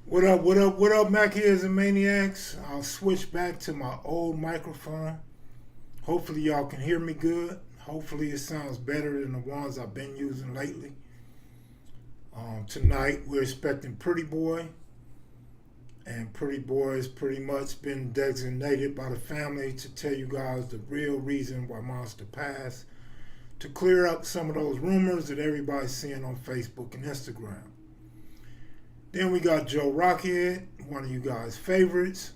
What up, what up, what up, Macheads and Maniacs? I'll switch back to my old microphone. Hopefully, y'all can hear me good. Hopefully, it sounds better than the ones I've been using lately. Tonight, we're expecting Pretty Boy, and Pretty Boy has pretty much been designated by the family to tell you guys the real reason why Monster passed, to clear up some of those rumors that everybody's seeing on Facebook and Instagram. Then we got Joe Rocchead, one of you guys' favorites,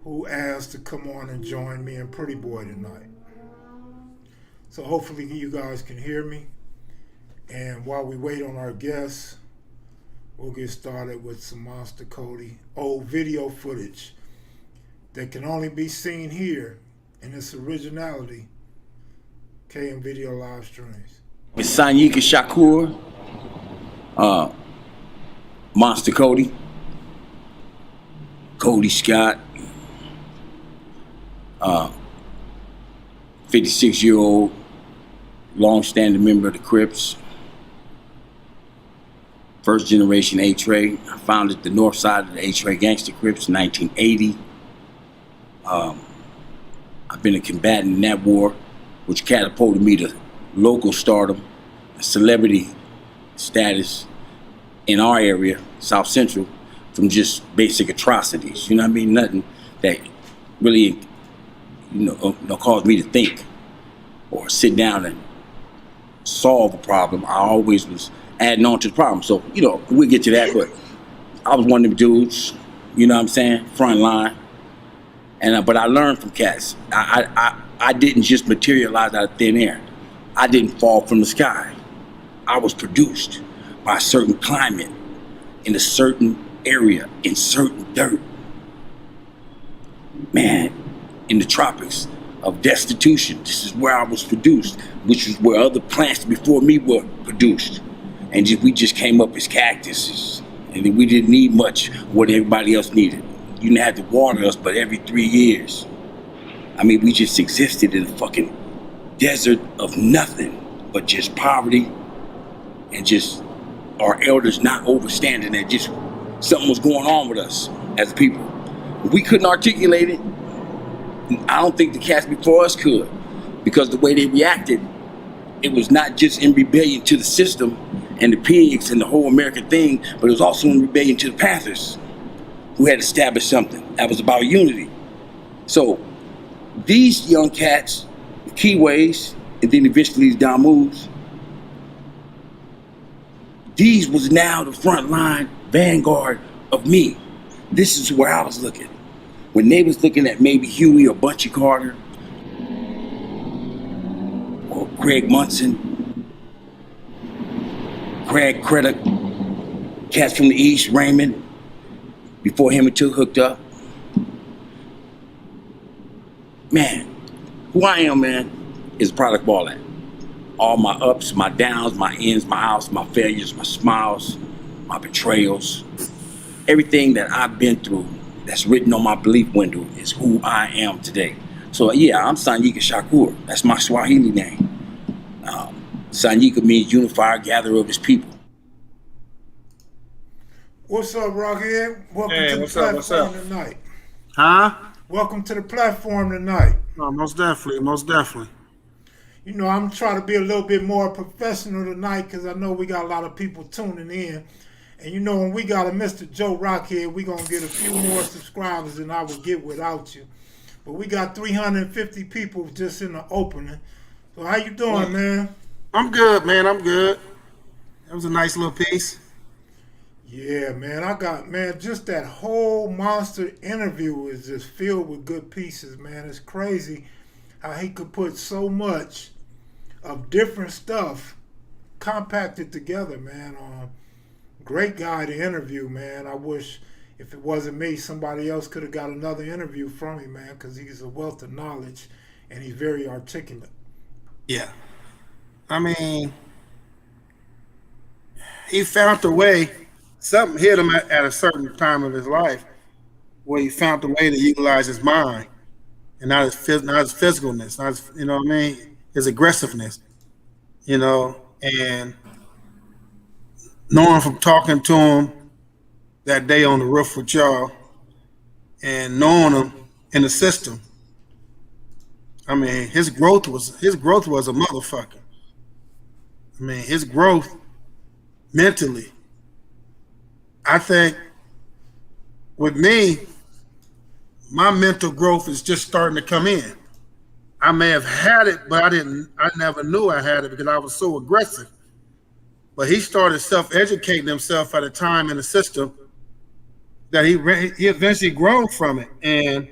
who asked to come on and join me and Pretty Boy tonight. So hopefully you guys can hear me. And while we wait on our guests, we'll get started with some Monster Kody old video footage that can only be seen here in its originality, KM Video live streams. It's Sanyika Shakur, Monster Kody, Kody Scott, 56-year-old, long-standing member of the Crips, first generation A-Tray. I founded the north side of the A-Tray Gangster Crips in 1980. I've been a combatant in that war, which catapulted me to local stardom, celebrity status in our area, South Central, from just basic atrocities. You know what I mean? Nothing that really, caused me to think or sit down and solve a problem. I always was adding on to the problem. So, we'll get to that, but I was one of them dudes, you know what I'm saying? Front line. And but I learned from cats. I didn't just materialize out of thin air. I didn't fall from the sky. I was produced by a certain climate in a certain area, in certain dirt. Man, in the tropics of destitution, this is where I was produced, which is where other plants before me were produced. And we just came up as cactuses. And we didn't need much of what everybody else needed. You didn't have to water us, but every 3 years. I mean, we just existed in a fucking desert of nothing but just poverty and just our elders not understanding that just something was going on with us as people. We couldn't articulate it. I don't think the cats before us could, because the way they reacted, it was not just in rebellion to the system and the pigs and the whole American thing, but it was also in rebellion to the Panthers, who had established something that was about unity. So these young cats, the Keyways, and then eventually these Damus, these was now the front line vanguard of me. This is where I was looking. When they was looking at maybe Huey or Bunchy Carter or Craig Munson, Craig Credit, cats from the East, Raymond, before him and Took hooked up. Man, who I am, man, is a product of all that. All my ups, my downs, my ins, my outs, my failures, my smiles, my betrayals. Everything that I've been through that's written on my belief window is who I am today. So yeah, I'm Sanyika Shakur. That's my Swahili name. Sanyika means unifier, gatherer of his people. What's up, Rocchead? Welcome to the platform tonight. Huh? Welcome to the platform tonight. Oh, most definitely, most definitely. I'm trying to be a little bit more professional tonight because I know we got a lot of people tuning in. And when we got a Mr. Joe Rocchead, we're going to get a few more subscribers than I would get without you. But we got 350 people just in the opening. So how you doing, man? I'm good, man. I'm good. That was a nice little piece. Yeah, man. Just that whole Monster interview is just filled with good pieces, man. It's crazy how he could put so much of different stuff compacted together, man. Great guy to interview, man. I wish if it wasn't me, somebody else could have got another interview from him, man, because he's a wealth of knowledge and he's very articulate. Yeah. I mean, he found a way. Something hit him at a certain time of his life where he found a way to utilize his mind and not his physicalness, not his, his aggressiveness, and knowing from talking to him that day on the roof with y'all and knowing him in the system. I mean, his growth was a motherfucker. I mean, his growth mentally. I think with me, my mental growth is just starting to come in. I may have had it, but I never knew I had it because I was so aggressive. But he started self-educating himself at a time in the system that he eventually grown from it. And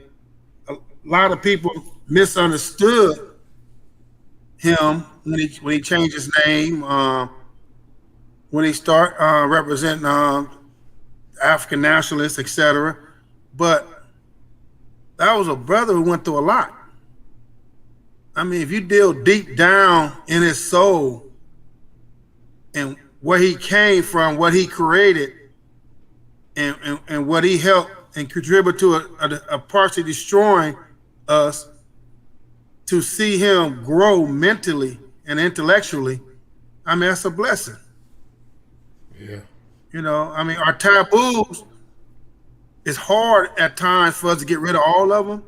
a lot of people misunderstood him when he changed his name, when he started representing African nationalists, etc. But that was a brother who went through a lot. I mean, if you deal deep down in his soul and where he came from, what he created, and what he helped and contributed to a partially destroying us, to see him grow mentally and intellectually, I mean, that's a blessing. Yeah. You know, I mean, our taboos, it's hard at times for us to get rid of all of them.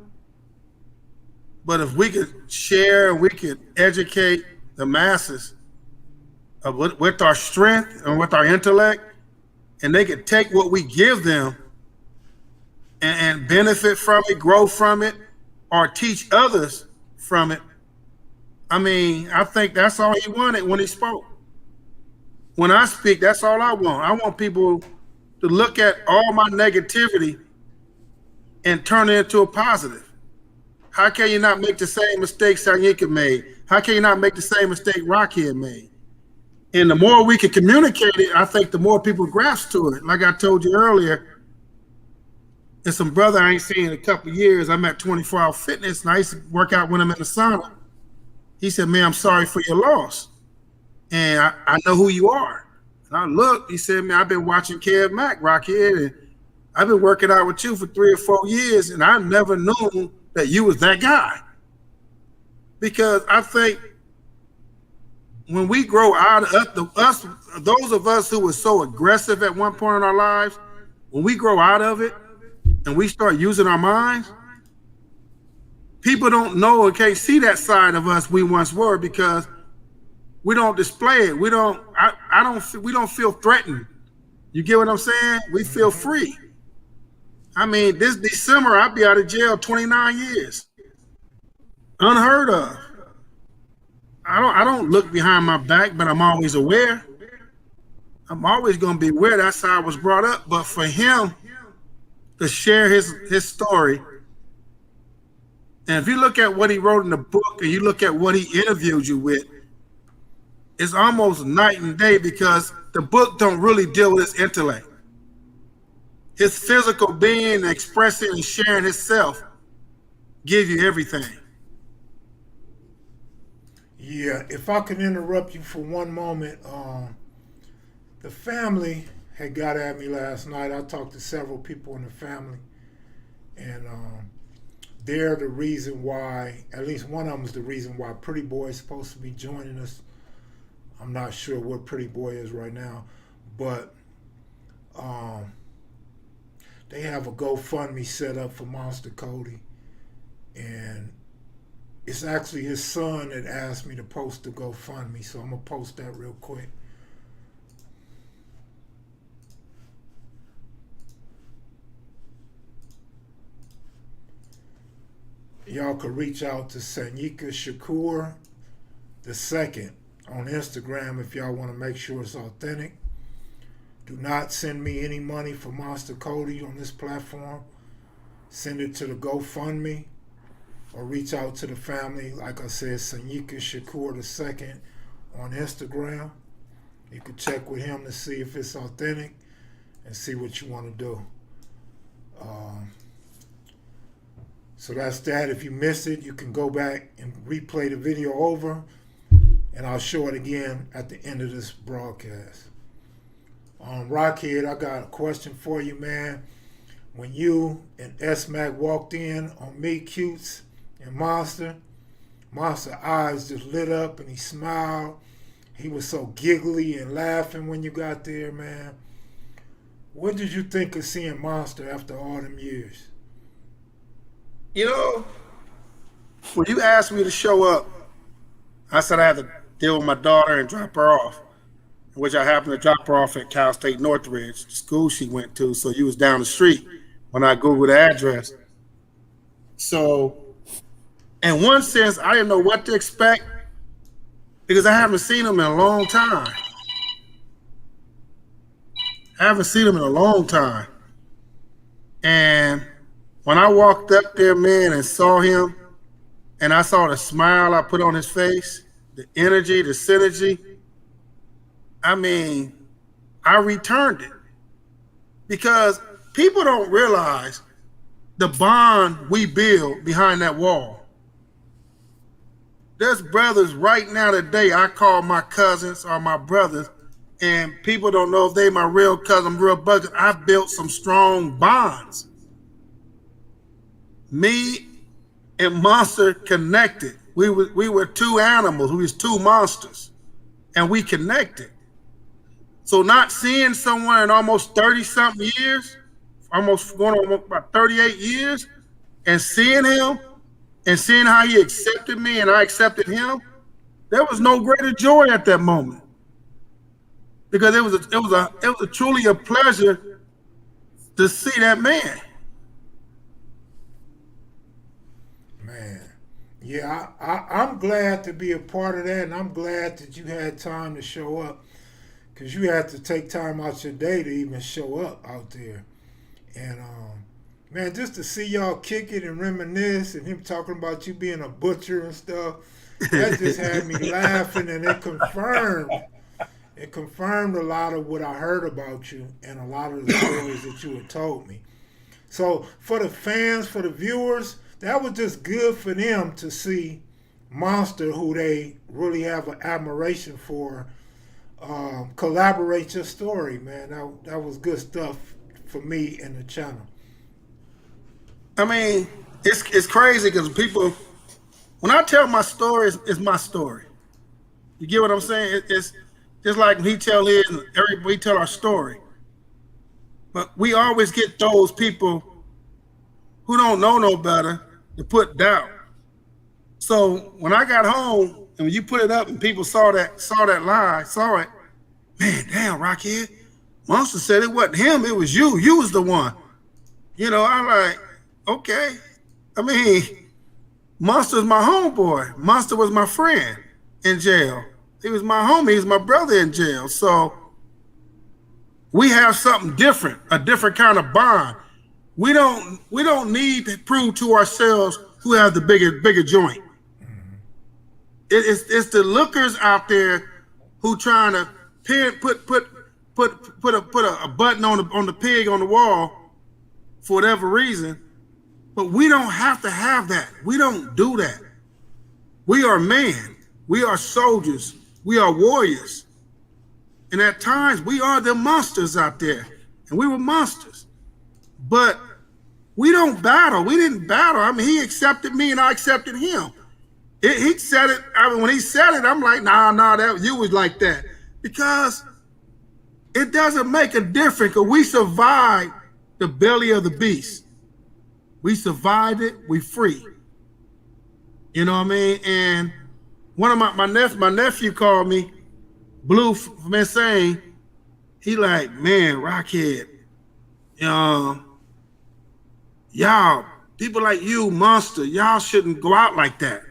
But if we could share, we could educate the masses with our strength and with our intellect, and they could take what we give them and benefit from it, grow from it, or teach others from it. I mean, I think that's all he wanted when he spoke. When I speak, that's all I want. I want people to look at all my negativity and turn it into a positive. How can you not make the same mistake Sanyika made? How can you not make the same mistake Rocchead made? And the more we can communicate it, I think the more people grasp to it. Like I told you earlier, there's some brother I ain't seen in a couple of years. I'm at 24 Hour Fitness, and I used to work out with him in the sauna. He said, man, I'm sorry for your loss. And I know who you are. And I looked, he said, man, I've been watching Rocchead, and I've been working out with you for 3 or 4 years, and I never knew that you was that guy. Because I think when we grow out of those of us who were so aggressive at one point in our lives, when we grow out of it and we start using our minds, people don't know or can't see that side of us we once were because we don't display it. We don't feel threatened. You get what I'm saying? We feel free. I mean, this December, I'll be out of jail 29 years. Unheard of. I don't look behind my back, but I'm always aware. I'm always going to be aware. That's how I was brought up. But for him to share his story, and if you look at what he wrote in the book and you look at what he interviewed you with, it's almost night and day because the book don't really deal with his intellect. His physical being, expressing and sharing himself, give you everything. Yeah, if I could interrupt you for one moment, the family had got at me last night. I talked to several people in the family, and they're the reason why, at least one of them is the reason why Pretty Boy is supposed to be joining us. I'm not sure where Pretty Boy is right now, but they have a GoFundMe set up for Monster Kody, and it's actually his son that asked me to post the GoFundMe, so I'm going to post that real quick. Y'all could reach out to Sanyika Shakur II on Instagram if y'all want to make sure it's authentic. Do not send me any money for Monster Kody on this platform. Send it to the GoFundMe or reach out to the family. Like I said, Sanyika Shakur II on Instagram. You can check with him to see if it's authentic and see what you want to do. So that's that. If you missed it, you can go back and replay the video over, and I'll show it again at the end of this broadcast. Rocchead, I got a question for you, man. When you and S-Mac walked in on me, Cutes, and Monster eyes just lit up and he smiled. He was so giggly and laughing when you got there, man. What did you think of seeing Monster after all them years? You know, when you asked me to show up, I said I had to deal with my daughter and drop her off, which I happened to drop her off at Cal State Northridge, the school she went to. So you was down the street when I Googled the address. So in one sense, I didn't know what to expect because I haven't seen him in a long time. I haven't seen him in a long time. And when I walked up there, man, and saw him, and I saw the smile I put on his face, the energy, the synergy, I mean, I returned it. Because people don't realize the bond we build behind that wall. There's brothers right now today I call my cousins or my brothers, and people don't know if they my real cousin, real brother. I've built some strong bonds. Me and Monster connected. We were two animals. We was two monsters, and we connected. So not seeing someone in almost 30-something years, almost going on about 38 years, and seeing him and seeing how he accepted me and I accepted him, there was no greater joy at that moment. Because it was truly a pleasure to see that man. Man, yeah, I'm glad to be a part of that, and I'm glad that you had time to show up, because you had to take time out your day to even show up out there. And man, just to see y'all kick it and reminisce, and him talking about you being a butcher and stuff, that just had me laughing, and it confirmed a lot of what I heard about you and a lot of the stories that you had told me. So for the fans, for the viewers, that was just good for them to see Monster, who they really have an admiration for, collaborate your story, man. That was good stuff for me and the channel. I mean, it's crazy because people, when I tell my story, it's my story. You get what I'm saying? It's just like when he tell his, we tell our story. But we always get those people who don't know no better to put doubt. So when I got home and when you put it up and people saw that lie, saw it, man, damn, Rocchead, Monster said it wasn't him, it was you. You was the one. You know, I'm like, okay. I mean, Monster's my homeboy. Monster was my friend in jail. He was my homie. He's my brother in jail. So we have something different, a different kind of bond. We don't need to prove to ourselves who has the bigger joint. It's the lookers out there who trying to put a button on the pig on the wall for whatever reason. But we don't have to have that. We don't do that. We are men. We are soldiers. We are warriors. And at times we are the monsters out there. And we were monsters. But we don't battle. We didn't battle. I mean, he accepted me and I accepted him. He said it. I mean, when he said it, I'm like, nah, that you was like that. Because it doesn't make a difference, because we survived the belly of the beast. We survived it. We free. You know what I mean? And one of my nephew called me, Blue from Insane. He like, man, Rocchead, y'all, people like you, Monster, y'all shouldn't go out like that.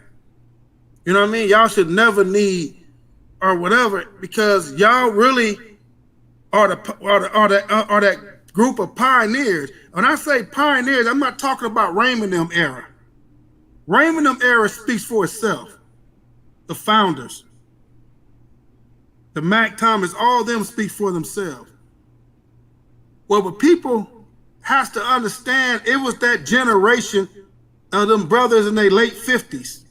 You know what I mean? Y'all should never need or whatever, because y'all really are that group of pioneers. When I say pioneers, I'm not talking about Raymond them era. Raymond them era speaks for itself. The founders, the Mac Thomas, all them speak for themselves. Well, but people has to understand, it was that generation of them brothers in their late 50s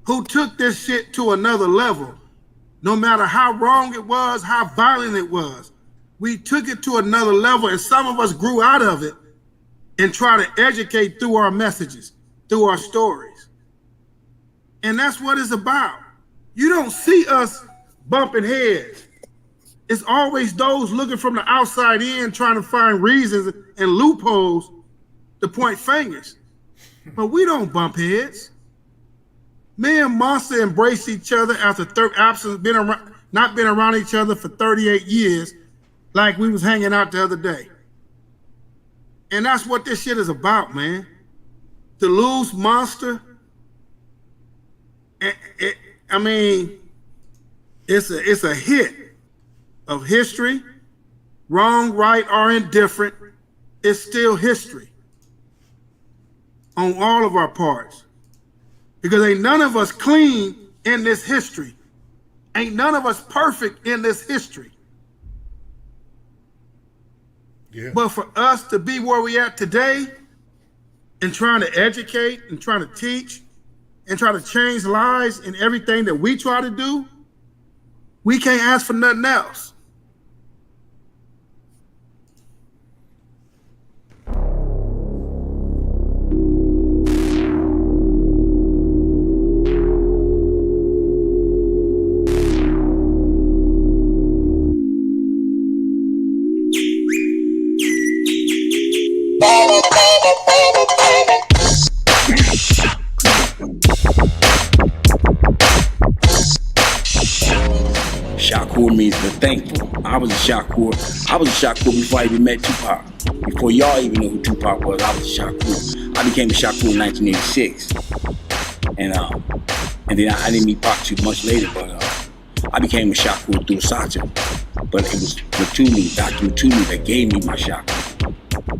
who took this shit to another level. No matter how wrong it was, how violent it was, we took it to another level, and some of us grew out of it and try to educate through our messages, through our stories. And that's what it's about. You don't see us bumping heads. It's always those looking from the outside in trying to find reasons and loopholes to point fingers. But we don't bump heads. Me and Monster embrace each other after absence, not been around each other for 38 years, like we was hanging out the other day. And that's what this shit is about, man. To lose Monster, I mean, it's a hit of history, wrong, right, or indifferent. It's still history on all of our parts. Because ain't none of us clean in this history. Ain't none of us perfect in this history. Yeah. But for us to be where we at today and trying to educate and trying to teach and try to change lives in everything that we try to do, we can't ask for nothing else. Shakur means the thankful. I was a Shakur before I even met Tupac. Before y'all even knew who Tupac was, I was a Shakur. I became a Shakur in 1986. And then I didn't meet Pac too much later, but I became a Shakur through Sacha. But it was Matuli, Dr. Matuli, that gave me my Shakur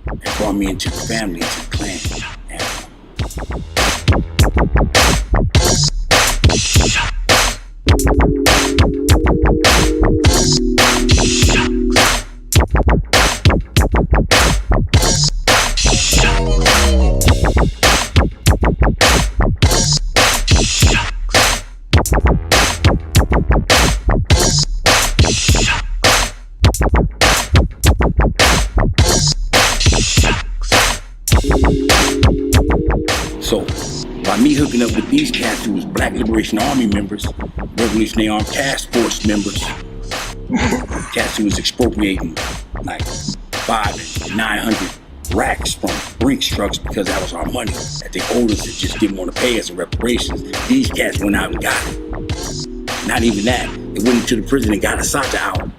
and brought me into the family, into the clan. So, by me hooking up with these cats who was Black Liberation Army members, Revolutionary Armed Task Force members, cats who was expropriating like 500 and 900 racks from Brinks trucks because that was our money that they owed us and just didn't want to pay us in reparations. These cats went out and got it. Not even that. They went into the prison and got Asata out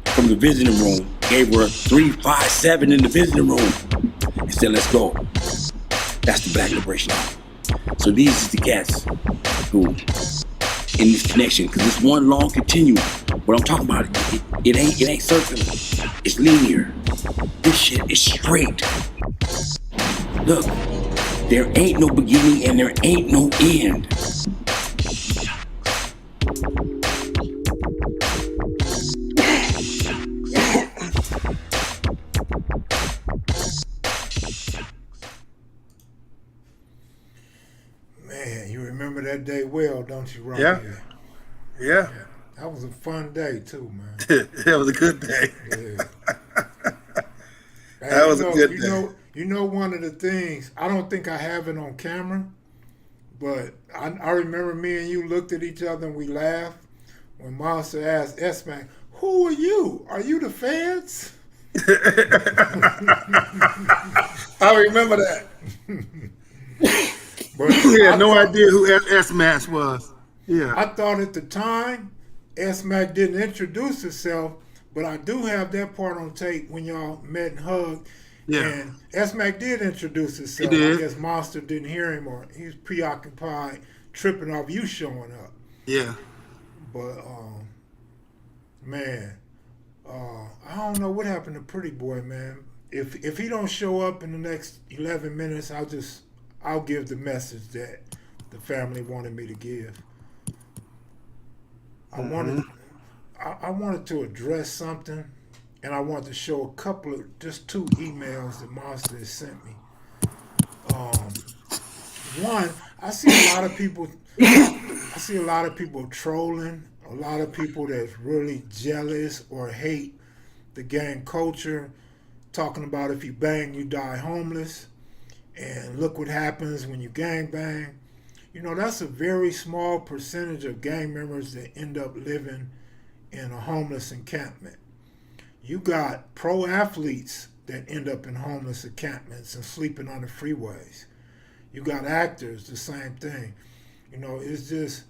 from the visiting room, gave her 357 in the visiting room, and said, let's go. That's the Black Liberation Army. So these is the cats who, in this connection, because it's one long continuum. What I'm talking about, it ain't circular. It's linear. This shit is straight. Look, there ain't no beginning and there ain't no end. Man, you remember that day well, don't you, Rocky? Yeah. That was a fun day too, man. That was a good day. Yeah. That was a good day. You know, one of the things, I don't think I have it on camera, but I remember me and you looked at each other and we laughed when Monster asked S-Man, who are you? Are you the feds? I remember that. But We had no idea who S-Max was. Yeah. I thought at the time, S-Mac didn't introduce himself, but I do have that part on tape when y'all met and hugged. Yeah. And S-Mac did introduce himself. He did. I guess Monster didn't hear him, or he was preoccupied tripping off you showing up. Yeah. But, man, I don't know what happened to Pretty Boy, man. If he don't show up in the next 11 minutes, I'll give the message that the family wanted me to give. I wanted to address something, and I wanted to show just two emails that Monster has sent me. One, I see a lot of people trolling, a lot of people that's really jealous or hate the gang culture, talking about if you bang, you die homeless, and look what happens when you gang bang. You know, that's a very small percentage of gang members that end up living in a homeless encampment. You got pro athletes that end up in homeless encampments and sleeping on the freeways. You got actors, the same thing. You know, it's just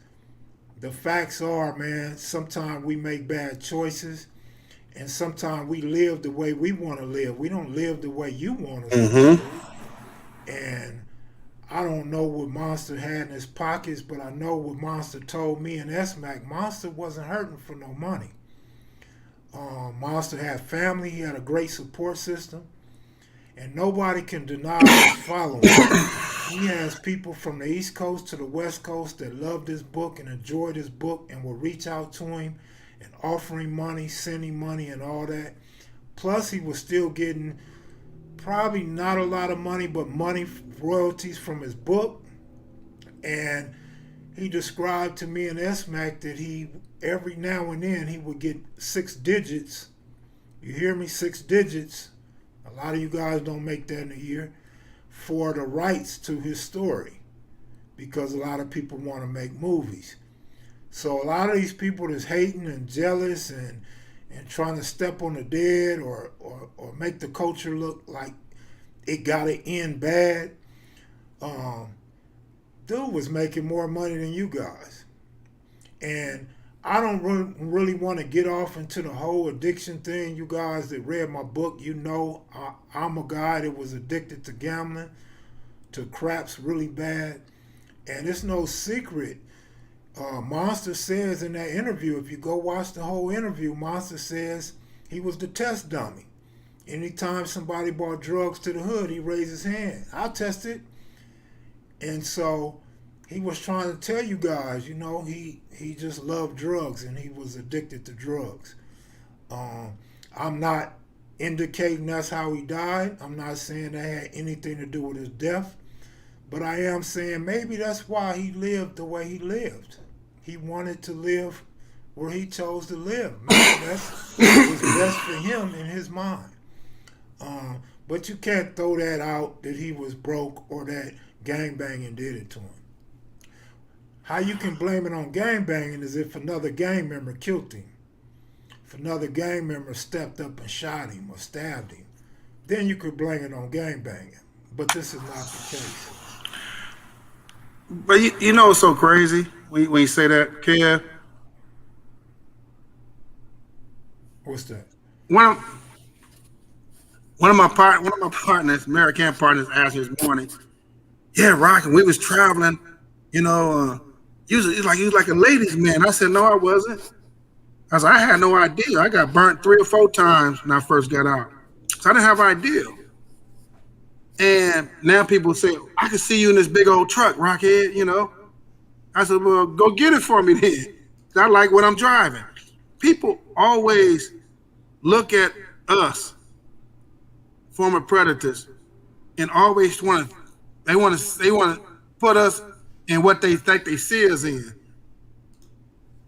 the facts are, man, sometimes we make bad choices and sometimes we live the way we want to live. We don't live the way you want us to live. And I don't know what Monster had in his pockets, but I know what Monster told me and S-Mac. Monster wasn't hurting for no money. Monster had family. He had a great support system. And nobody can deny his following. He has people from the East Coast to the West Coast that loved his book and enjoyed his book and will reach out to him and offer him money, send him money and all that. Plus, he was still getting probably not a lot of money, but money royalties from his book. And he described to me and S-Mac that he, every now and then, he would get 6 digits. You hear me? 6 digits. A lot of you guys don't make that in a year for the rights to his story because a lot of people want to make movies. So a lot of these people that's hating and jealous and trying to step on the dead or make the culture look like it got to end bad, dude was making more money than you guys. And I don't really want to get off into the whole addiction thing. You guys that read my book, you know I'm a guy that was addicted to gambling, to craps really bad. And it's no secret. Monster says in that interview, if you go watch the whole interview, Monster says he was the test dummy. Anytime somebody brought drugs to the hood, he raised his hand. I'll test it. And so he was trying to tell you guys, you know, he just loved drugs and he was addicted to drugs. I'm not indicating that's how he died. I'm not saying that had anything to do with his death. But I am saying maybe that's why he lived the way he lived. He wanted to live where he chose to live. Maybe that's what was best for him in his mind. But you can't throw that out that he was broke or that gangbanging did it to him. How you can blame it on gangbanging is if another gang member killed him. If another gang member stepped up and shot him or stabbed him, then you could blame it on gangbanging. But this is not the case. But you know what's so crazy when you say that, Kev? What's that? One of my partners, American partners, asked me this morning, "Yeah, Rock, and we was traveling, you know, you was like a ladies' man." I said, "No, I wasn't." I said, "I had no idea. I got burnt 3 or 4 times when I first got out, so I didn't have an idea." And now people say, "I can see you in this big old truck, Rocchead," you know. I said, "Well, go get it for me then. I like what I'm driving." People always look at us, former predators, and always want to put us in what they think they see us in.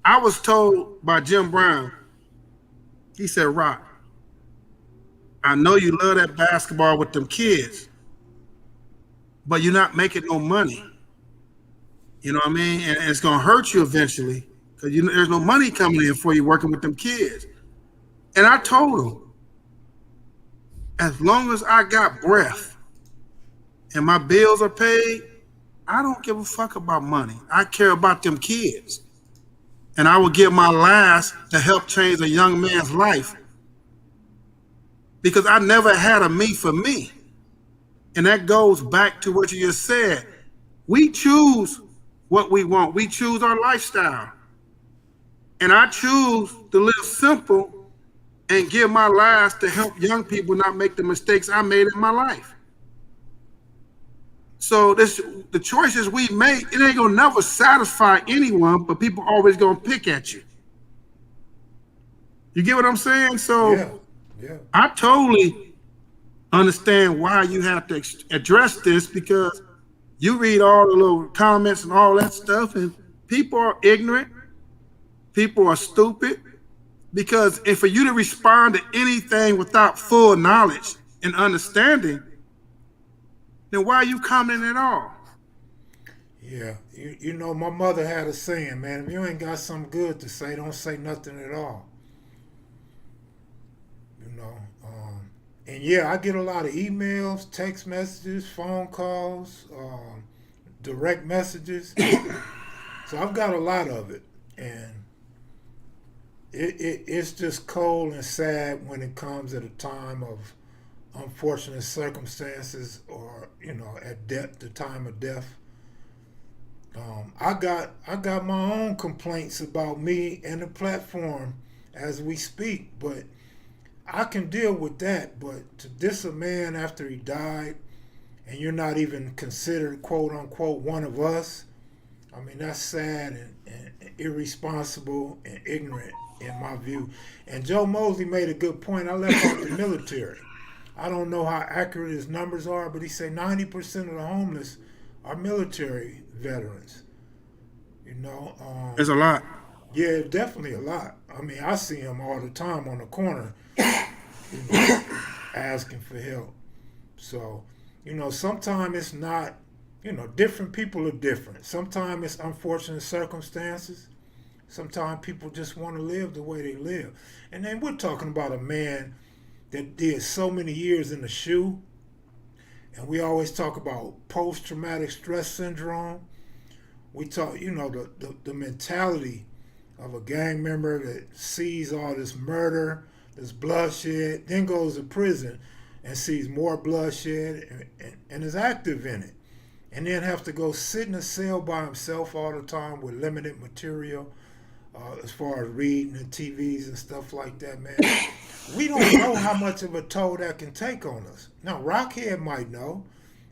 I was told by Jim Brown, he said, "Rock, I know you love that basketball with them kids, but you're not making no money. You know what I mean? And it's going to hurt you eventually because there's no money coming in for you working with them kids." And I told him, as long as I got breath and my bills are paid, I don't give a fuck about money. I care about them kids. And I will give my last to help change a young man's life. Because I never had a me for me. And that goes back to what you just said. We choose what we want. We choose our lifestyle. And I choose to live simple and give my last to help young people not make the mistakes I made in my life. So the choices we make, it ain't gonna never satisfy anyone, but people always gonna pick at you. You get what I'm saying? So yeah. I totally understand why you have to address this, because you read all the little comments and all that stuff, and people are ignorant, people are stupid, because if for you to respond to anything without full knowledge and understanding, then why are you commenting at all? Yeah, you know, my mother had a saying, man, if you ain't got something good to say, don't say nothing at all. You know, and yeah, I get a lot of emails, text messages, phone calls, direct messages. So I've got a lot of it, and it's just cold and sad when it comes at a time of unfortunate circumstances, or you know, at death, the time of death. I got my own complaints about me and the platform as we speak, but I can deal with that. But to diss a man after he died, and you're not even considered quote unquote one of us, I mean, that's sad and irresponsible and ignorant in my view. And Joe Mosley made a good point. I left out the military. I don't know how accurate his numbers are, but he said 90% of the homeless are military veterans. You know, It's a lot. yeah, definitely a lot. I mean, I see them all the time on the corner, you know, asking for help. So, you know, sometimes it's not, you know, different people are different. Sometimes it's unfortunate circumstances. Sometimes people just want to live the way they live. And then we're talking about a man that did so many years in the shoe. And we always talk about post-traumatic stress syndrome. We talk, you know, the mentality of a gang member that sees all this murder, this bloodshed, then goes to prison and sees more bloodshed and is active in it. And then have to go sit in a cell by himself all the time with limited material, as far as reading and TVs and stuff like that, man. We don't know how much of a toll that can take on us. Now, Rocchead might know.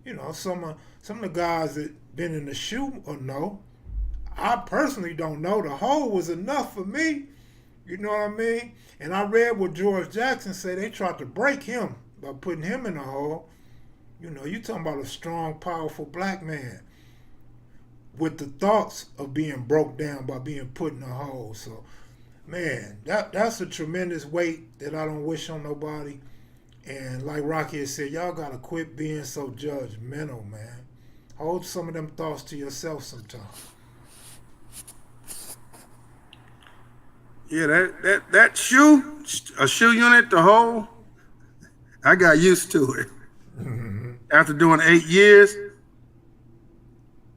You know, some of the guys that been in the shoe or know. I personally don't know. The hole was enough for me. You know what I mean? And I read what George Jackson said. They tried to break him by putting him in a hole. You know, you talking about a strong, powerful black man with the thoughts of being broke down by being put in a hole. So, man, that's a tremendous weight that I don't wish on nobody. And like Rocky said, y'all gotta quit being so judgmental, man. Hold some of them thoughts to yourself sometimes. Yeah, that shoe, a shoe unit, the whole, I got used to it. After doing 8 years,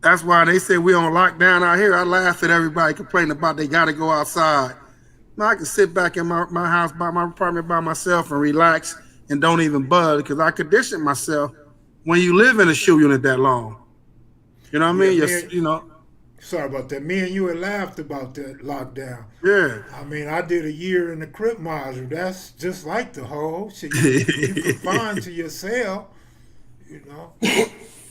that's why they said we on lockdown out here. I laughed at everybody complaining about they got to go outside. Now I can sit back in my house, by my apartment by myself and relax and don't even buzz because I conditioned myself when you live in a shoe unit that long. You know what I mean? You know. Sorry about that. Me and you had laughed about that lockdown. Yeah. I mean, I did a year in the crib module. That's just like the whole shit. You confined to your cell, you know.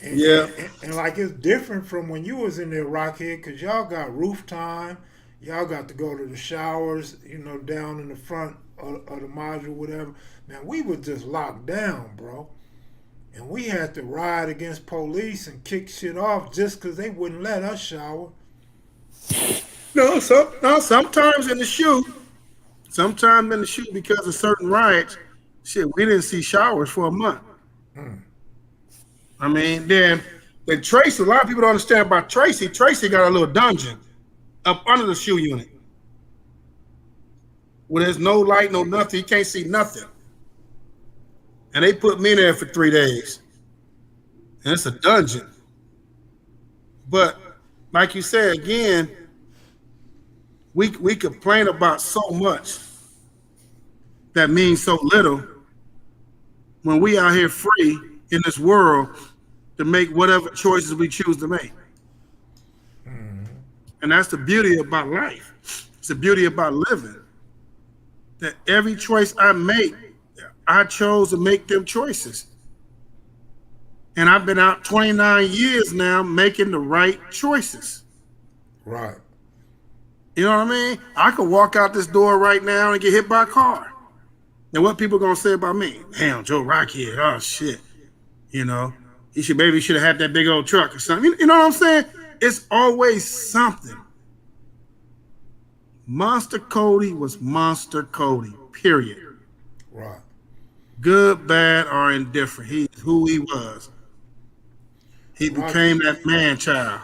And, Yeah. and like it's different from when you was in there, Rocchead, because y'all got roof time. Y'all got to go to the showers, you know, down in the front of the module, whatever. Man, we was just locked down, bro. And we had to ride against police and kick shit off just because they wouldn't let us shower. No, sometimes in the shoe, because of certain riots, shit, we didn't see showers for a month. I mean, then Tracy, a lot of people don't understand about Tracy. Tracy got a little dungeon up under the shoe unit where there's no light, no nothing. You can't see nothing. And they put me in there for 3 days. And it's a dungeon. But like you said, again, we complain about so much that means so little when we out here free in this world to make whatever choices we choose to make. And that's the beauty about life. It's the beauty about living. That every choice I make, I chose to make them choices. And I've been out 29 years now making the right choices. Right. You know what I mean? I could walk out this door right now and get hit by a car. And what people gonna say about me? Damn, Joe Rocchead, oh shit. You know, he should have had that big old truck or something. You know what I'm saying? It's always something. Monster Kody was Monster Kody, period. Right. Good, bad, or indifferent. He's who he was. He became that man child.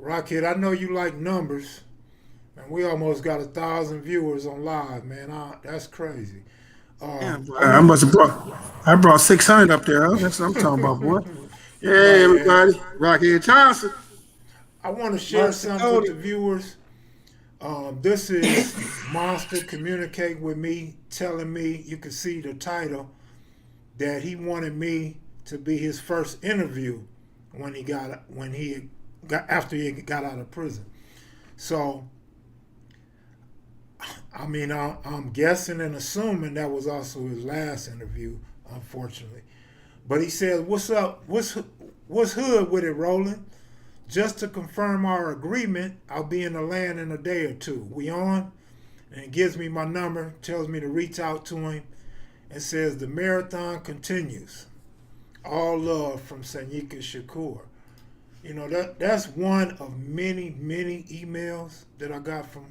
Rocchead, I know you like numbers, and we almost got 1,000 viewers on live, man. That's crazy. Yeah, boy, I want I brought 600 up there. Huh? That's what I'm talking about, boy. no, Hey, yeah. everybody. Rockhead Johnson. I want to share Monster something with Kody. the viewers. This is Monster communicate with me, telling me, you can see the title, that he wanted me to be his first interview when he got after he got out of prison. So, I mean, I'm guessing and assuming that was also his last interview, unfortunately. But he said, "What's up? What's hood with it, Roland? Just to confirm our agreement, I'll be in the land in a day or two. We on?" And he gives me my number, tells me to reach out to him, and says the marathon continues. All love from Sanyika Shakur. You know, that's one of many emails that I got from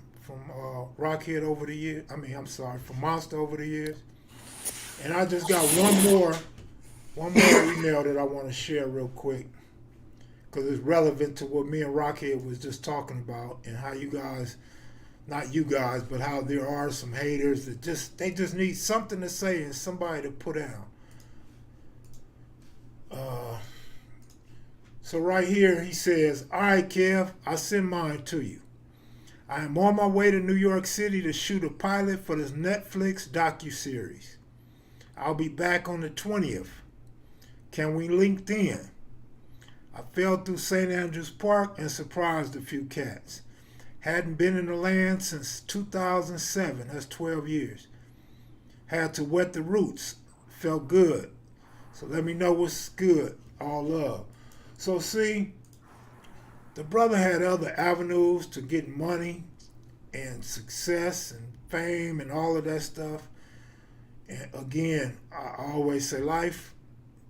Rocchead over the years. From Monster over the years. And I just got one more email that I want to share real quick, because it's relevant to what me and Rocchead was just talking about, and how you guys, not you guys, but how there are some haters that they just need something to say and somebody to put down. So right here he says, "All right, Kev, I send mine to you. I am on my way to New York City to shoot a pilot for this Netflix docuseries. I'll be back on the 20th. Can we link then? I fell through St. Andrews Park and surprised a few cats. Hadn't been in the land since 2007. That's 12 years. Had to wet the roots. Felt good. So let me know what's good. All love." So see, the brother had other avenues to get money and success and fame and all of that stuff. And again, I always say life,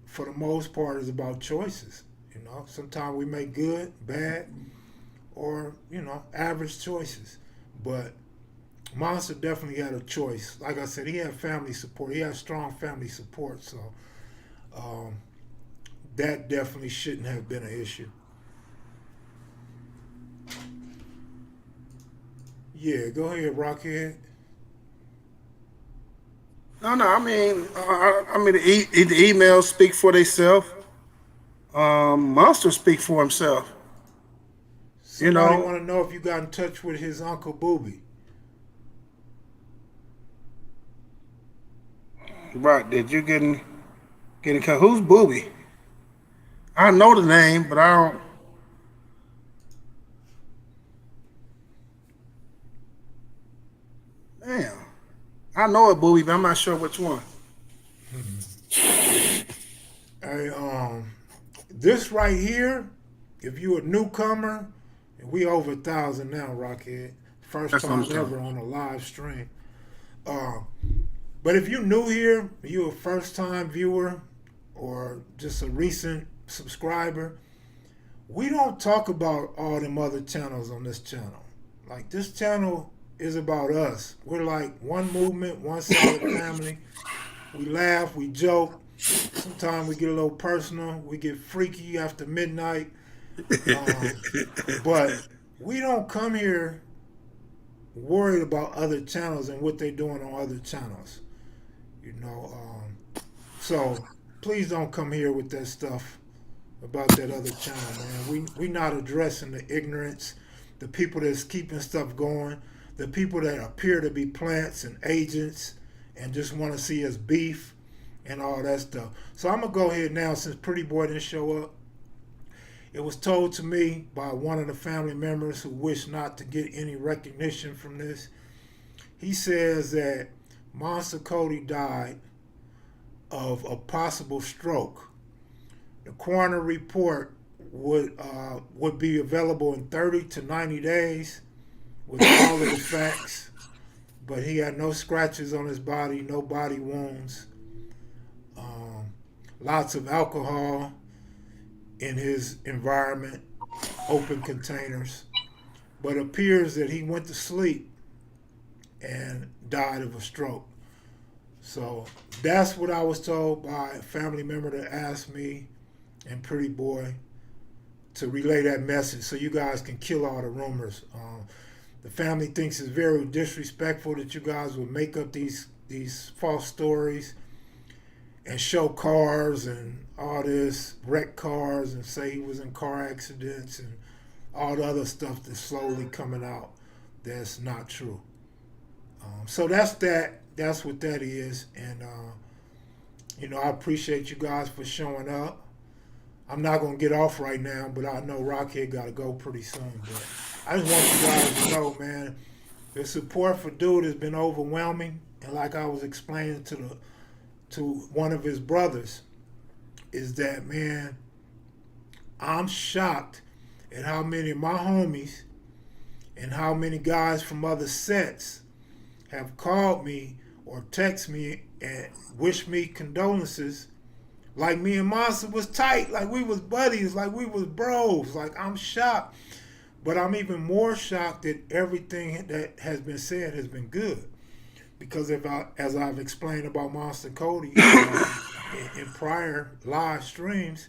for the most part, is about choices. You know, sometimes we make good, bad, or, average choices. But Monster definitely had a choice. Like I said, he had family support. He had strong family support. So that definitely shouldn't have been an issue. Yeah, go ahead, Rocchead. No, I mean, the emails speak for themselves. Monster speak for himself. You Somebody know, want to know if you got in touch with his Uncle Booby. right? Did you get in? Who's Booby? I know the name, but I don't. Damn, I know a Booby, but I'm not sure which one. Hey, this right here, if you a newcomer, and we over 1,000 now, Rocchead. First That's what I'm time saying. ever on a live stream. But if you new here, you a first time viewer, or just a recent subscriber, we don't talk about all them other channels on this channel. Like, this channel is about us. We're like one movement, one solid family. We laugh, we joke. Sometimes we get a little personal. We get freaky after midnight. But we don't come here worried about other channels and what they're doing on other channels. You know, so please don't come here with that stuff about that other channel, man. We not addressing the ignorance, the people that's keeping stuff going, the people that appear to be plants and agents and just want to see us beef and all that stuff. So I'm gonna go ahead now, since Pretty Boy didn't show up. It was told to me by one of the family members who wished not to get any recognition from this. He says that Monster Kody died of a possible stroke. The coroner report would be available in 30 to 90 days with all of the facts, but he had no scratches on his body, no body wounds, lots of alcohol in his environment, open containers, but appears that he went to sleep and died of a stroke. So that's what I was told by a family member that asked me and Pretty Boy to relay that message so you guys can kill all the rumors. The family thinks it's very disrespectful that you guys would make up these false stories and show cars and all this, wreck cars, and say he was in car accidents and all the other stuff that's slowly coming out that's not true. So that's that. That's what that is. And, I appreciate you guys for showing up. I'm not going to get off right now, but I know Rocchead got to go pretty soon. But I just want you guys to know, man, the support for Dude has been overwhelming. And like I was explaining to one of his brothers, is that, man, I'm shocked at how many of my homies and how many guys from other sets have called me or text me and wish me condolences. Like me and Monster was tight, like we was buddies, like we was bros. Like, I'm shocked. But I'm even more shocked that everything that has been said has been good. Because as I've explained about Monster Kody in prior live streams,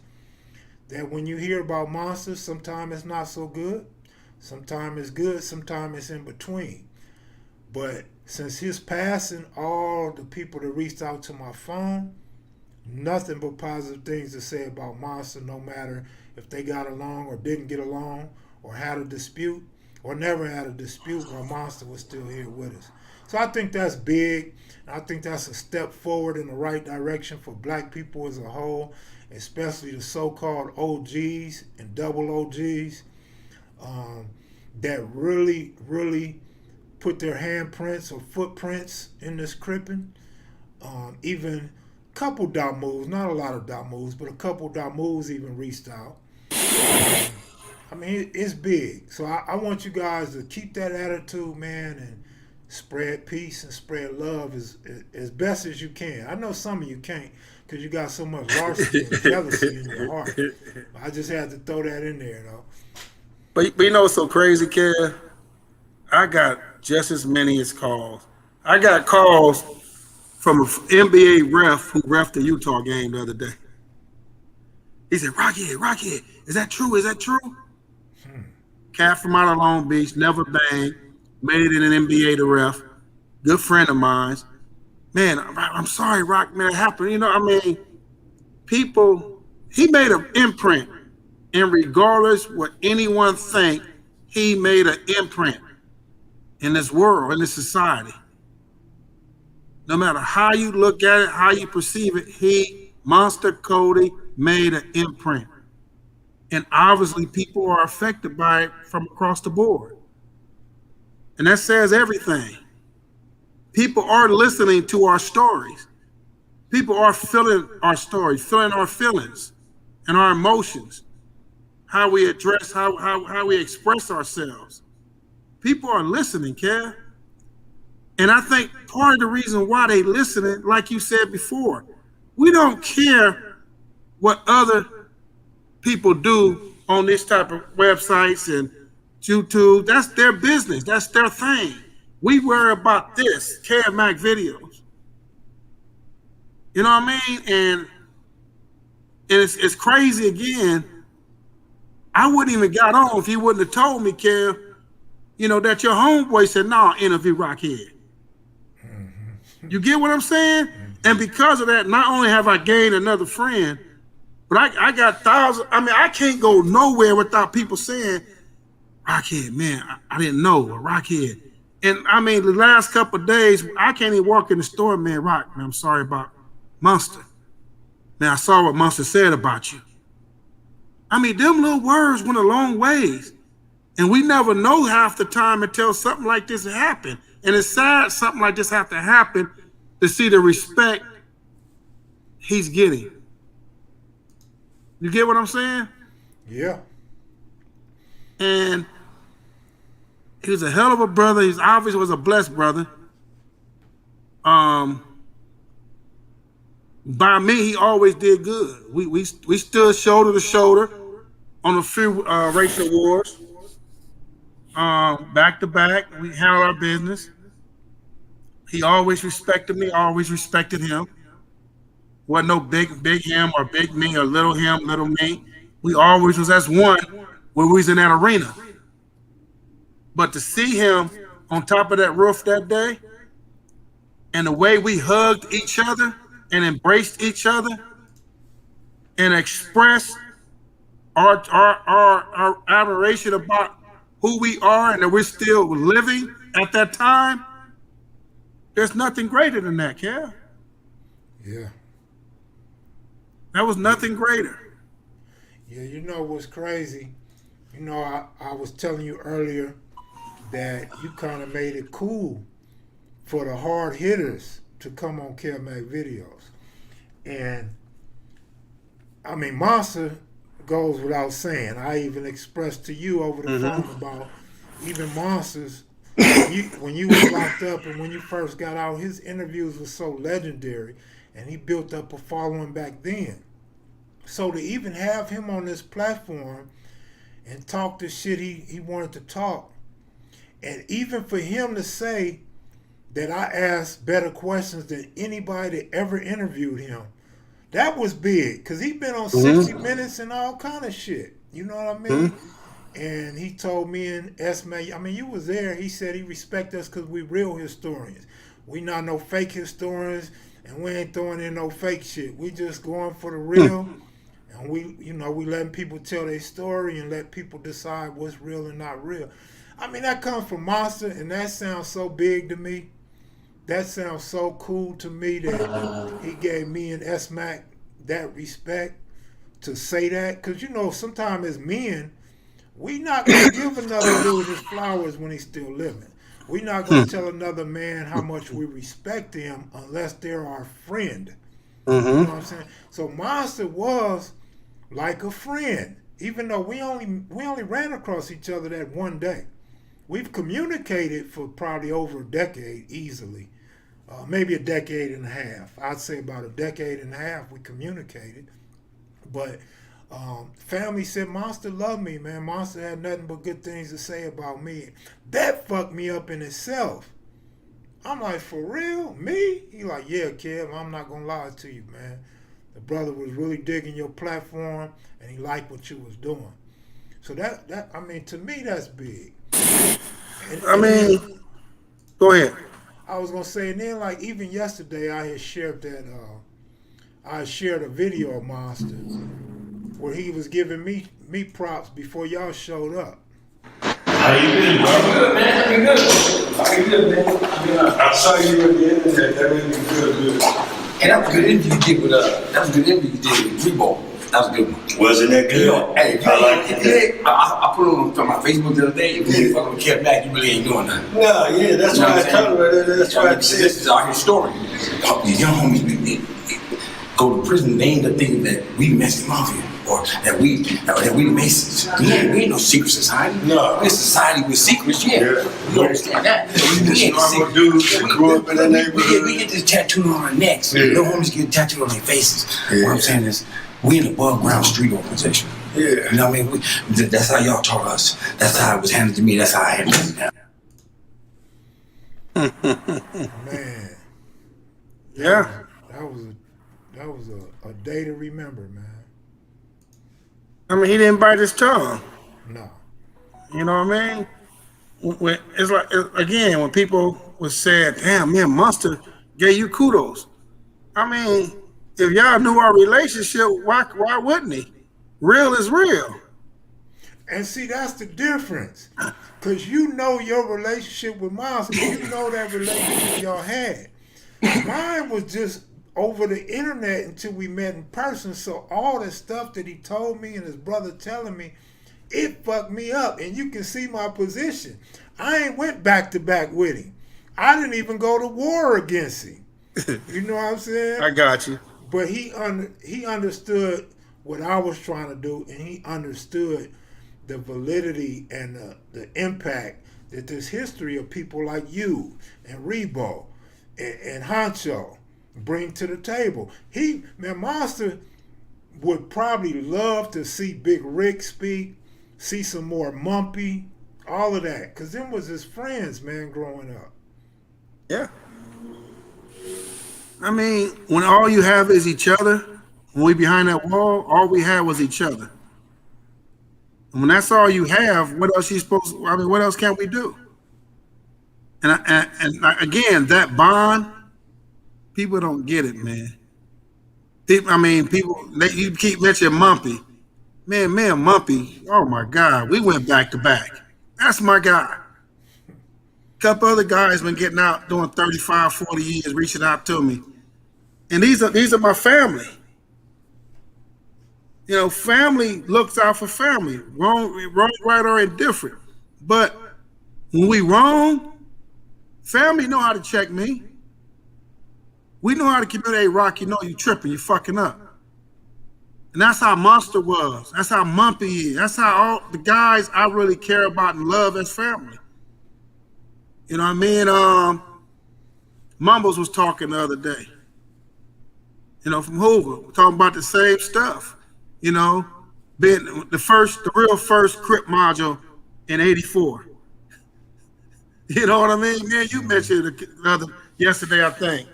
that when you hear about Monster, sometimes it's not so good, sometimes it's good, sometimes it's in between. But since his passing, all the people that reached out to my phone, nothing but positive things to say about Monster, no matter if they got along or didn't get along or had a dispute or never had a dispute, while Monster was still here with us. So I think that's big. I think that's a step forward in the right direction for black people as a whole, especially the so-called OGs and double OGs that really, really put their handprints or footprints in this cripping. Even a couple dot moves, not a lot of dot moves, but a couple dot moves even reached out. I mean, it's big. So I want you guys to keep that attitude, man, and spread peace and spread love as best as you can. I know some of you can't because you got so much larceny and jealousy in your heart. I just had to throw that in there, though. But you know what's so crazy, Kev? I got just as many as calls. I got calls from an NBA ref who reffed the Utah game the other day. He said, Rocchead, is that true? Is that true? Cat from out of Long Beach, never banged, made it in an NBA to ref. Good friend of mine. Man, I'm sorry, Rock, man, it happened. You know, I mean, people, he made an imprint. And regardless what anyone think, he made an imprint in this world, in this society. No matter how you look at it, how you perceive it, Monster Kody, made an imprint. And obviously people are affected by it from across the board. And that says everything. People are listening to our stories. People are feeling our stories, feeling our feelings and our emotions, how we address, how we express ourselves. People are listening, Kev. And I think part of the reason why they listening, like you said before, we don't care what other people do on this type of websites and YouTube. That's their business. That's their thing. We worry about this, kevmacvideos. You know what I mean? And it's crazy again. I wouldn't even got on if you wouldn't have told me, Kev, you know, that your homeboy said, no, interview Rocchead. You get what I'm saying? And because of that, not only have I gained another friend, but I got thousands. I mean, I can't go nowhere without people saying, Rocchead, man, I didn't know, Rocchead. And I mean, the last couple of days, I can't even walk in the store, man, Rock, man, I'm sorry about Monster. Man, I saw what Monster said about you. I mean, them little words went a long ways. And we never know half the time until something like this happen. And it's sad something like this have to happen to see the respect he's getting. You get what I'm saying? Yeah. And he was a hell of a brother. He's obviously was a blessed brother. By me, he always did good. We stood shoulder to shoulder on a few racial wars. Back to back, we handled our business. He always respected me, always respected him. Wasn't no big him or big me or little him, little me. We always was as one when we was in that arena. But to see him on top of that roof that day, and the way we hugged each other and embraced each other and expressed our admiration about who we are and that we're still living at that time, there's nothing greater than that, Kev. Yeah. That was nothing greater. Yeah, you know what's crazy? You know, I was telling you earlier that you kind of made it cool for the hard hitters to come on KevMacVideos. And, I mean, Monster goes without saying. I even expressed to you over the phone about even Monsters. When you was locked up and when you first got out, his interviews were so legendary, and he built up a following back then. So to even have him on this platform and talk the shit he wanted to talk, and even for him to say that I asked better questions than anybody that ever interviewed him, that was big, because he'd been on 60 Minutes and all kind of shit. You know what I mean? And he told me and Esme, I mean, you was there, he said he respect us because we real historians. We not no fake historians, and we ain't throwing in no fake shit. We just going for the real, and we letting people tell their story and let people decide what's real and not real. I mean, that comes from Monster, and that sounds so big to me. That sounds so cool to me that he gave me and S-Mac that respect to say that. Because, you know, sometimes as men, we not going to give another dude his flowers when he's still living. We not going to tell another man how much we respect him unless they're our friend. You know what I'm saying? So Monster was like a friend, even though we only ran across each other that one day. We've communicated for probably over a decade easily. Maybe a decade and a half. I'd say about a decade and a half we communicated. But family said Monster loved me, man. Monster had nothing but good things to say about me. That fucked me up in itself. I'm like, for real? Me? He like, yeah, Kev, I'm not going to lie to you, man. The brother was really digging your platform, and he liked what you was doing. So that I mean, to me, that's big. Go ahead. I was gonna say, and then like even yesterday, I had shared that. I shared a video of Monster where he was giving me props before y'all showed up. How you been, bro? Good, man. I've been good. I've been good, man. I saw you at the internet. That made me feel good. And that was a good interview you did with Rebo. That was a good one. Wasn't that good? You know, hey, I like it. I put it on my Facebook the other day. If you fucking with Kev Mac, you really ain't doing nothing. No, yeah, that's why I told her. That's why I said this is our historian. These young homies we go to prison. They end up thinking that we Mexican mafia or that we the Masons. We ain't no secret society. No, we're a society with secrets. Yeah, you understand that. We just normal dudes that grew up in the neighborhood. We get this tattooed on our necks. Yeah. No homies get tattooed on their faces. Yeah. What I'm saying is, we an above ground street organization. Yeah. You know what I mean? That's how y'all taught us. That's how it was handed to me. That's how I handled it. Man. Yeah. That was a day to remember, man. I mean, he didn't bite his tongue. No. You know what I mean? It's like, again, when people would say, damn, man, Monster gave you kudos. I mean, if y'all knew our relationship, why wouldn't he? Real is real. And see, that's the difference. Because you know your relationship with Monster. You know that relationship y'all had. Mine was just over the internet until we met in person. So all the stuff that he told me and his brother telling me, it fucked me up. And you can see my position. I ain't went back to back with him. I didn't even go to war against him. You know what I'm saying? I got you. But he understood what I was trying to do, and he understood the validity and the impact that this history of people like you and Rebo and Honcho bring to the table. Monster would probably love to see Big Rick speak, see some more Mumpy, all of that, because them was his friends, man, growing up. Yeah. I mean, when all you have is each other, when we behind that wall, all we had was each other. And when that's all you have, what else you supposed to, I mean, what else can we do? And again, that bond, people don't get it, man. People, you keep mentioning Mumpy. Man, Mumpy, oh my God, we went back to back. That's my guy. A couple other guys been getting out doing 35, 40 years, reaching out to me. And these are my family. You know, family looks out for family. Wrong, right, or indifferent. But when we wrong, family know how to check me. We know how to communicate. Hey, Rock, you know you tripping, you fucking up. And that's how Monster was. That's how Mumpy is. That's how all the guys I really care about and love as family. You know what I mean? Mumbles was talking the other day. You know, from Hoover, we're talking about the same stuff. You know, being the real first Crip module in '84. You know what I mean? Man, you mentioned it yesterday, I think.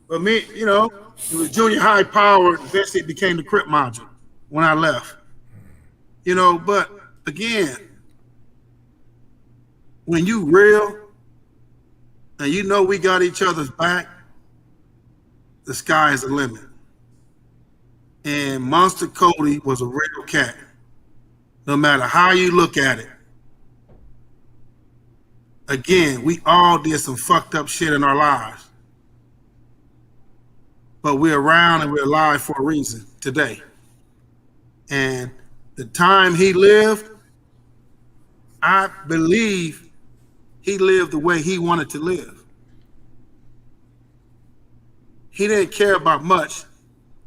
But me, you know, it was junior high power. Eventually it became the Crip module when I left. You know, but again, when you real and you know we got each other's back, the sky is the limit. And Monster Kody was a real cat. No matter how you look at it. Again, we all did some fucked up shit in our lives. But we're around and we're alive for a reason today. And the time he lived, I believe he lived the way he wanted to live. He didn't care about much,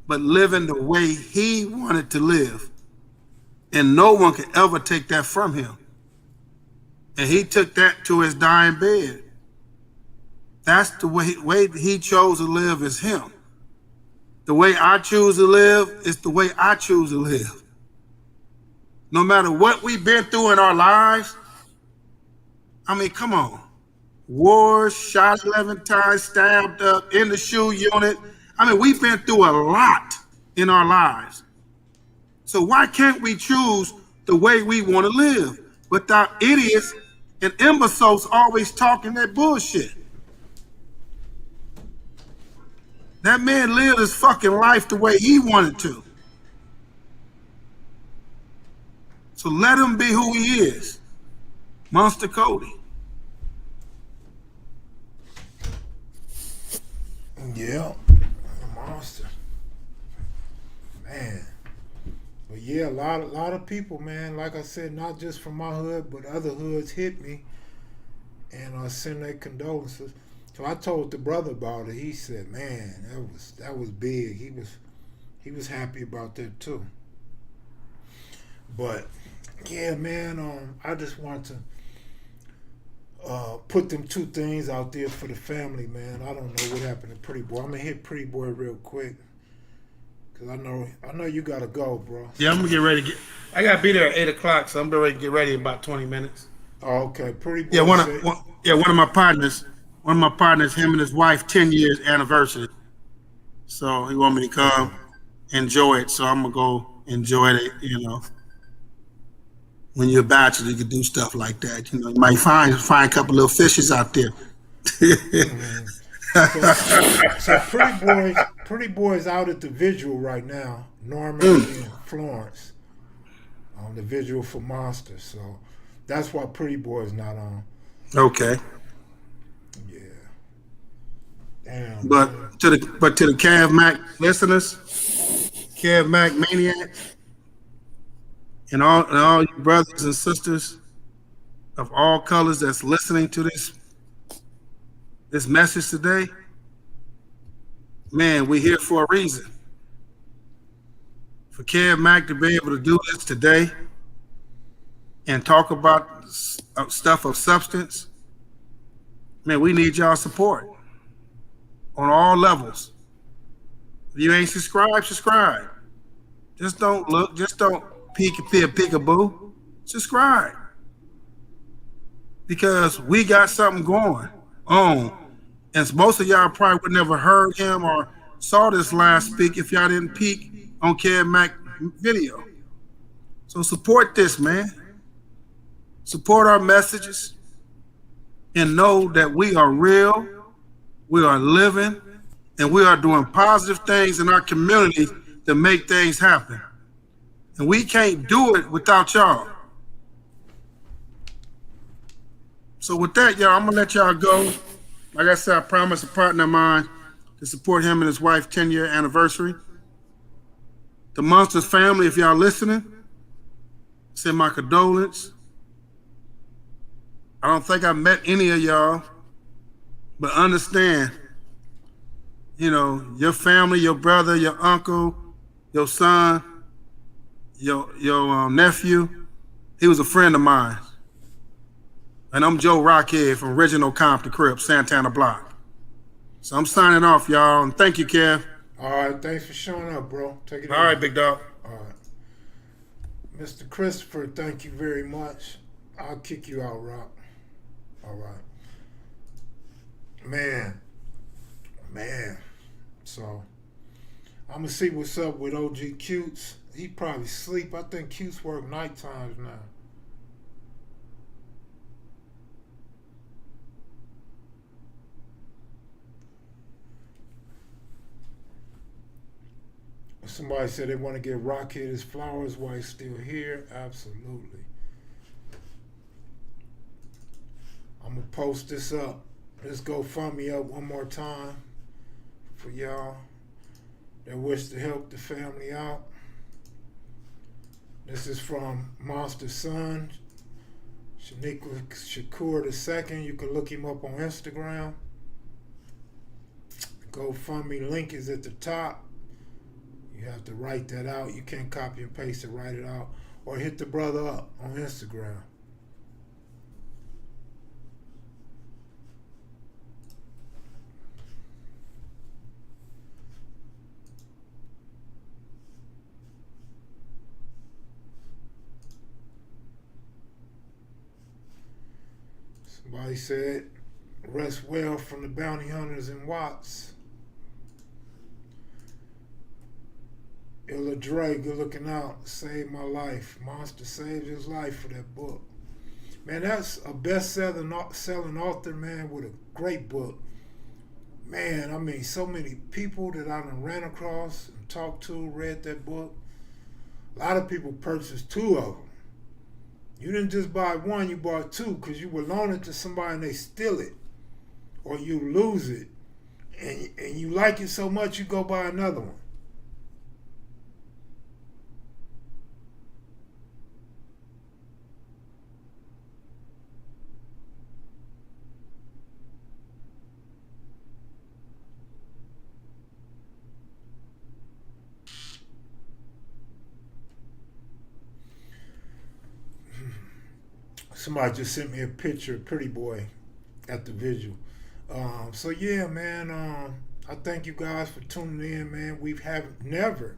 but living the way he wanted to live. And no one could ever take that from him. And he took that to his dying bed. That's the way he chose to live is him. The way I choose to live is the way I choose to live. No matter what we've been through in our lives, I mean, come on. Wars, shot 11 times, stabbed up, in the shoe unit. I mean, we've been through a lot in our lives. So why can't we choose the way we want to live without idiots and imbeciles always talking that bullshit? That man lived his fucking life the way he wanted to. So let him be who he is. Monster Kody. Yeah, monster, man. But yeah, a lot of people, man. Like I said, not just from my hood, but other hoods hit me and send their condolences. So I told the brother about it. He said, "Man, that was big." He was happy about that too. But yeah, man. I just want to put them two things out there for the family, man. I don't know what happened to Pretty Boy. I'm gonna hit Pretty Boy real quick because I know you gotta go, bro. Yeah, I'm gonna get ready. I gotta be there at 8 o'clock, so I'm ready to get ready in about 20 minutes. Oh, okay, Pretty Boy. Yeah, one of my partners, him and his wife, 10 years anniversary. So he want me to come enjoy it. So I'm gonna go enjoy it. You know, when you're a bachelor, you can do stuff like that. You know, you might find a couple little fishes out there. So Pretty Boy's out at the visual right now. Norman and Florence on the visual for Monster. So that's why Pretty Boy's not on. Okay. Yeah. Damn. But man. to the Kev Mac listeners, Kev Mac maniacs, and all you brothers and sisters of all colors that's listening to this message today, man, we're here for a reason. For Kev Mac to be able to do this today and talk about stuff of substance, man, we need y'all support on all levels. If you ain't subscribe. Just don't look, just don't peekaboo. Subscribe. Because we got something going on. And most of y'all probably would never heard him or saw this last speak if y'all didn't peek on Kev Mac video. So support this, man. Support our messages and know that we are real, we are living, and we are doing positive things in our community to make things happen. And we can't do it without y'all. So with that, y'all, I'm gonna let y'all go. Like I said, I promised a partner of mine to support him and his wife's 10-year anniversary. The Monsters family, if y'all listening, send my condolences. I don't think I met any of y'all, but understand, you know, your family, your brother, your uncle, your son, your nephew, he was a friend of mine. And I'm Joe Rocchead from Original Compton Crib, Santana Block. So I'm signing off, y'all, and thank you, Kev. All right, thanks for showing up, bro. Take it easy. All right, big dog. All right. Mr. Christopher, thank you very much. I'll kick you out, Rock. All right. Man. So, I'm going to see what's up with OG Cutes. He probably sleep. I think Cutes work night times now. Somebody said they want to give Rocchead his flowers while he's still here. Absolutely. I'm going to post this up. Let's GoFundMe up one more time for y'all that wish to help the family out. This is from Monster's son, Shaniqua Shakur II. You can look him up on Instagram. GoFundMe link is at the top. You have to write that out. You can't copy and paste it, write it out. Or hit the brother up on Instagram. Somebody said, rest well from the bounty hunters and Watts. Illa Dre, good looking out, saved my life. Monster saved his life for that book. Man, that's a best-selling author, man, with a great book. Man, I mean, so many people that I done ran across and talked to, read that book. A lot of people purchased 2 of them. You didn't just buy one, you bought 2 because you were loaning to somebody and they steal it or you lose it. And you like it so much, you go buy another one. Somebody just sent me a picture of Pretty Boy at the vigil. So yeah, man, I thank you guys for tuning in, man. We have never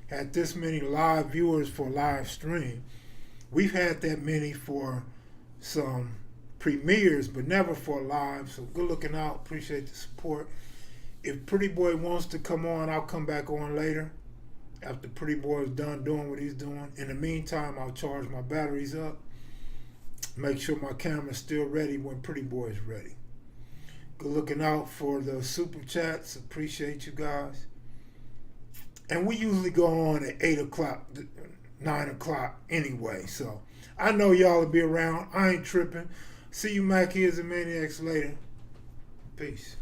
had this many live viewers for a live stream. We've had that many for some premieres, but never for live. So good looking out. Appreciate the support. If Pretty Boy wants to come on, I'll come back on later after Pretty Boy is done doing what he's doing. In the meantime, I'll charge my batteries up. Make sure my camera's still ready when Pretty Boy is ready. Good looking out for the super chats. Appreciate you guys. And we usually go on at 8 o'clock, 9 o'clock anyway. So I know y'all will be around. I ain't tripping. See you Mac Heads and Maniacs later. Peace.